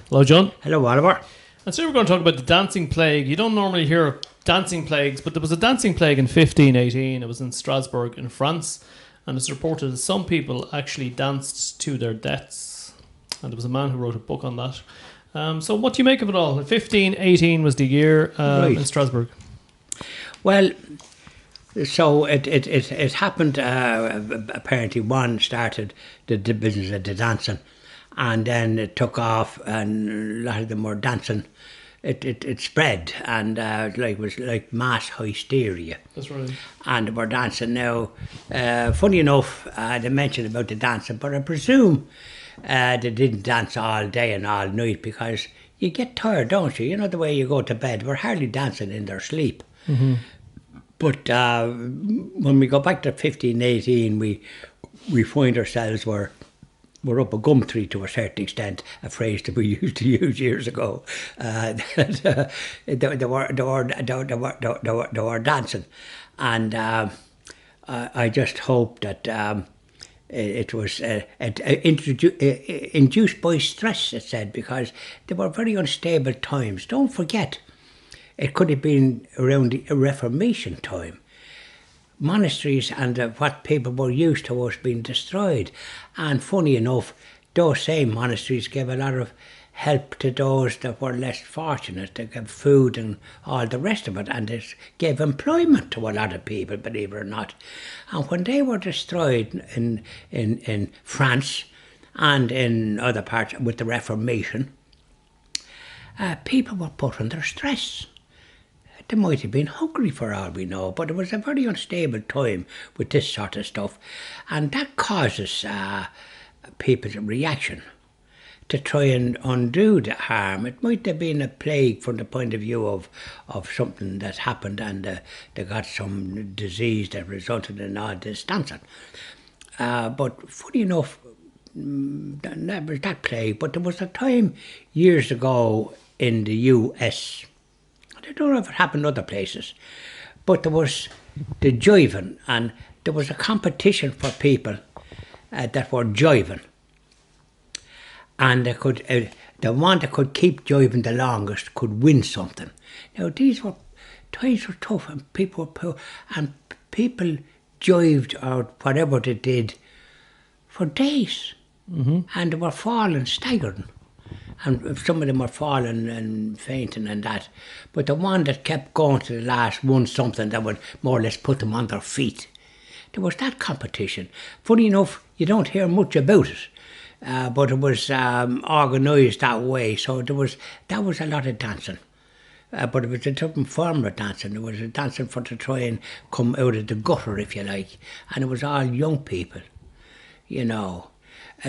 Hello, John. Hello, Oliver. And so we're going to talk about the dancing plague. You don't normally hear of dancing plagues, but there was a dancing plague in 1518. It was in Strasbourg in France, and it's reported that some people actually danced to their deaths. And there was a man who wrote a book on that. So what do you make of it all? 1518 was the year in Strasbourg. Well, so it happened, apparently one started the business of the dancing, and then it took off and a lot of them were dancing. It spread and it was like mass hysteria. That's right. And we're dancing now. Funny enough, they mentioned about the dancing, but I presume they didn't dance all day and all night because you get tired, don't you? You know the way you go to bed. We're hardly dancing in their sleep. Mm-hmm. But when we go back to 1518, we find ourselves we're up a gum tree to a certain extent, a phrase that we used to use years ago. They were dancing, and I just hope that it was induced by stress, it said, because they were very unstable times. Don't forget, it could have been around the Reformation time. Monasteries and what people were used to was being destroyed. And funny enough, those same monasteries gave a lot of help to those that were less fortunate. They gave food and all the rest of it, and it gave employment to a lot of people, believe it or not. And when they were destroyed in France and in other parts with the Reformation, people were put under stress. They might have been hungry for all we know, but it was a very unstable time with this sort of stuff. And that causes people's reaction to try and undo the harm. It might have been a plague from the point of view of something that happened and they got some disease that resulted in all this dancing. But funny enough, that was that plague. But there was a time years ago in the US, I don't know if it happened other places, but there was the jiving, and there was a competition for people that were jiving, and they could, the one that could keep jiving the longest could win something. Now times were tough, and people were poor, and people jived or whatever they did for days, and they were falling, staggering. And some of them were falling and fainting and that. But the one that kept going to the last won something that would more or less put them on their feet. There was that competition. Funny enough, you don't hear much about it, but it was organised that way. So that was a lot of dancing. But it was a different form of dancing. It was a dancing to try and come out of the gutter, if you like. And it was all young people, you know.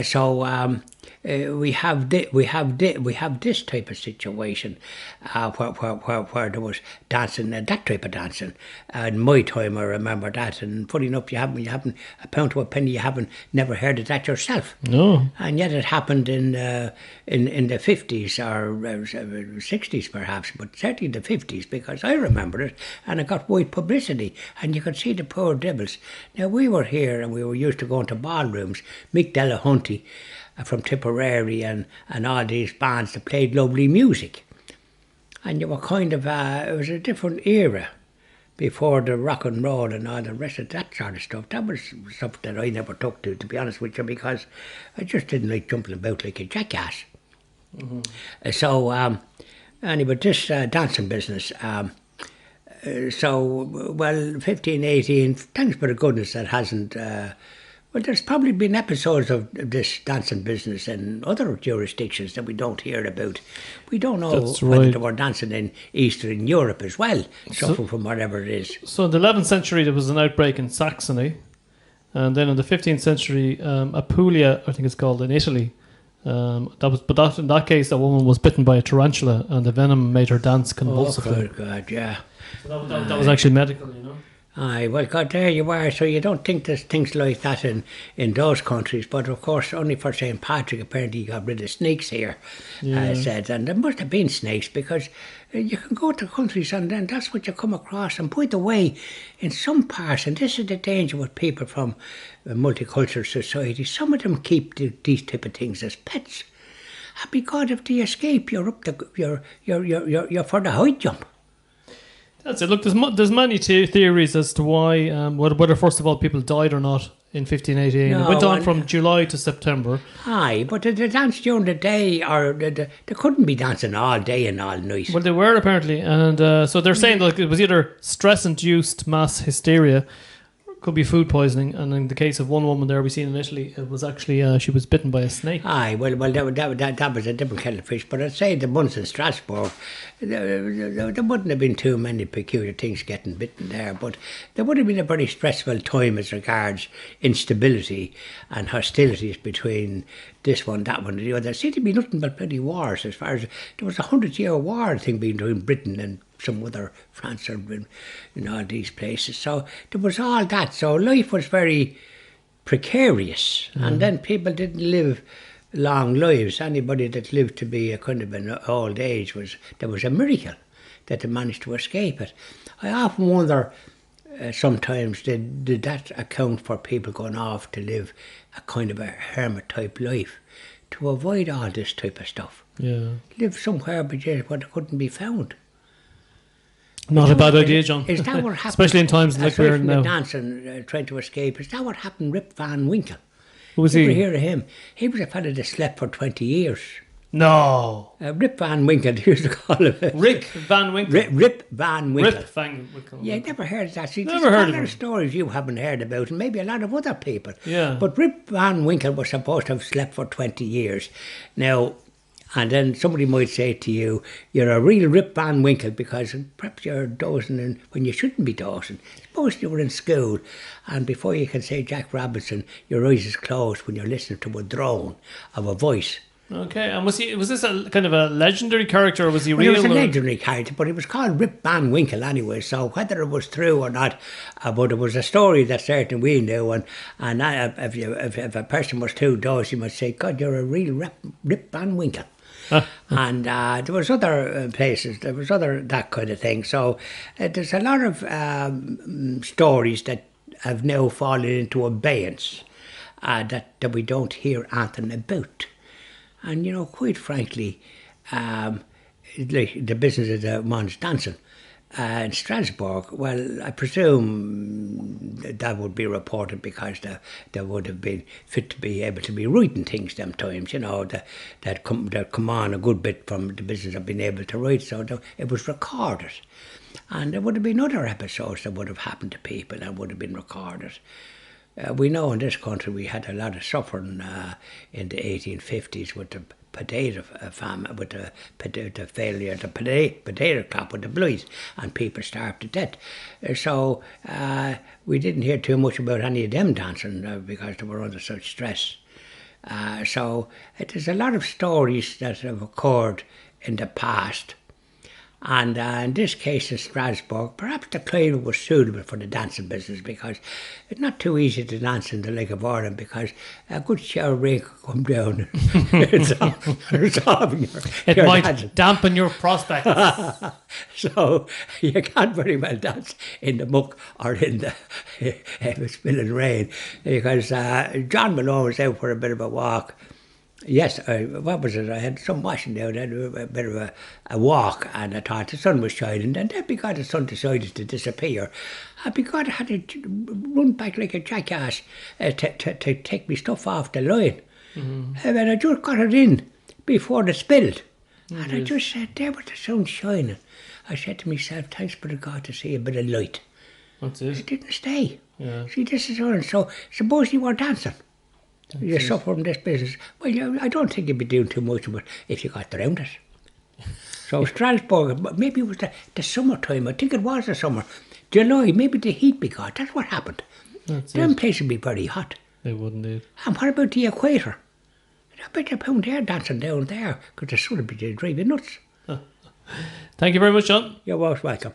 So we have this type of situation where there was dancing, that type of dancing. In my time, I remember that. And funny enough, you haven't a pound to a penny. You haven't never heard of that yourself. No. And yet it happened in the 50s or 60s perhaps, but certainly the 50s, because I remember it, and it got wide publicity, and you could see the poor devils. Now we were here, and we were used to going to ballrooms. Mick Delahunty from Tipperary and all these bands that played lovely music. And you were kind of, it was a different era before the rock and roll and all the rest of that sort of stuff. That was stuff that I never took to be honest with you, because I just didn't like jumping about like a jackass. So, anyway, this dancing business, so, well, 1518, thanks for the goodness that hasn't... well, there's probably been episodes of this dancing business in other jurisdictions that we don't hear about. We don't know whether they were dancing in Eastern Europe as well, suffering from whatever it is. So in the 11th century, there was an outbreak in Saxony. And then in the 15th century, Apulia, I think it's called, in Italy. In that case, that woman was bitten by a tarantula, and the venom made her dance convulsively. Oh, good God, yeah. So that was actually medical, you know. Aye, well, God, there you are. So you don't think there's things like that in those countries, but of course, only for St. Patrick, apparently you got rid of snakes here, said. And there must have been snakes, because you can go to countries and then that's what you come across. And by the way, in some parts, and this is the danger with people from multicultural society, some of them keep these type of things as pets. Because if they escape, you're up the you're for the high jump. That's it. Look, there's many theories as to why, whether first of all people died or not in 1518. No, it went on from July to September. Aye, but they dance during the day, or they couldn't be dancing all day and all night. Well, they were apparently, and so they're saying like it was either stress-induced mass hysteria, could be food poisoning, and in the case of one woman there we seen in Italy, it was actually she was bitten by a snake. Aye, well, that was a different kettle of fish. But I'd say the ones in Strasbourg, there wouldn't have been too many peculiar things getting bitten there, but there would have been a very stressful time as regards instability and hostilities between this one, that one, and the other. There seemed to be nothing but bloody wars. As far as there was 100-year war thing between Britain and some other, France, or in all these places. So there was all that. So life was very precarious, and then people didn't live long lives. Anybody that lived to be a kind of an old age there was a miracle that they managed to escape it. I often wonder sometimes did that account for people going off to live a kind of a hermit type life to avoid all this type of stuff. Yeah, Live somewhere but yet where they couldn't be found. not a bad idea, John. Is that what happened? Especially in times like we're in now. Dancing, trying to escape. Is that what happened? Rip Van Winkle. Who was You ever he? hear of him? He was a fella that slept for 20 years. No, Rip Van Winkle, they used to call him. Rick Van Winkle. Rip Van Winkle. Rip Van Winkle. Yeah, never heard of that. See, Never heard of there's a lot him. of stories you haven't heard about, and maybe a lot of other people. Yeah. But Rip Van Winkle was supposed to have slept for 20 years. Now, and then somebody might say to you, you're a real Rip Van Winkle because perhaps you're dozing in when you shouldn't be dozing. Suppose you were in school, and before you can say Jack Robinson, your eyes is closed when you're listening to a drone of a voice. Okay, and was this a kind of a legendary character, or was he Well, real? he was a or- legendary character, but he was called Rip Van Winkle anyway, so whether it was true or not, but it was a story that certainly we knew, and if a person was too dozy, you must say, God, you're a real Rip Van Winkle. And there was other places, there was other that kind of thing. So there's a lot of stories that have now fallen into abeyance that we don't hear anything about. And, you know, quite frankly, like the business of the man's dancing in Strasbourg, well, I presume that would be reported because they would have been fit to be able to be writing things them times, you know, that come on a good bit from the business of being able to write, so it was recorded. And there would have been other episodes that would have happened to people that would have been recorded. We know in this country we had a lot of suffering in the 1850s with the potato famine, with the failure, the potato crop with the blight, and people starved to death. So we didn't hear too much about any of them dancing because they were under such stress. So there's a lot of stories that have occurred in the past. And in this case in Strasbourg, perhaps the climate was suitable for the dancing business because it's not too easy to dance in the Lake of Ireland because a good shower rain could come down and resolve your might dancing. dampen your prospects. So you can't very well dance in the muck or in the if it's spilling rain because John Malone was out for a bit of a walk. Yes, what was it? I had some washing down, I had a bit of a walk, and I thought the sun was shining, and then because the sun decided to disappear, because I had to run back like a jackass to take my stuff off the line. And I just got it in before it spilled. And I just said, there was the sun shining. I said to myself, thanks be to God to see a bit of light. That's It it. didn't stay. Yeah. See, this is on. So suppose you were dancing. You suffer from this business. Well, I don't think you'd be doing too much of it if you got around it. So Strasbourg, maybe it was the summertime. I think it was the summer. July, maybe the heat begot. That's what happened. That's Them it. places would be very hot. They would indeed. And what about the equator? I bet you're pound there dancing down there because the sun would be driving nuts. Thank you very much, John. You're most welcome.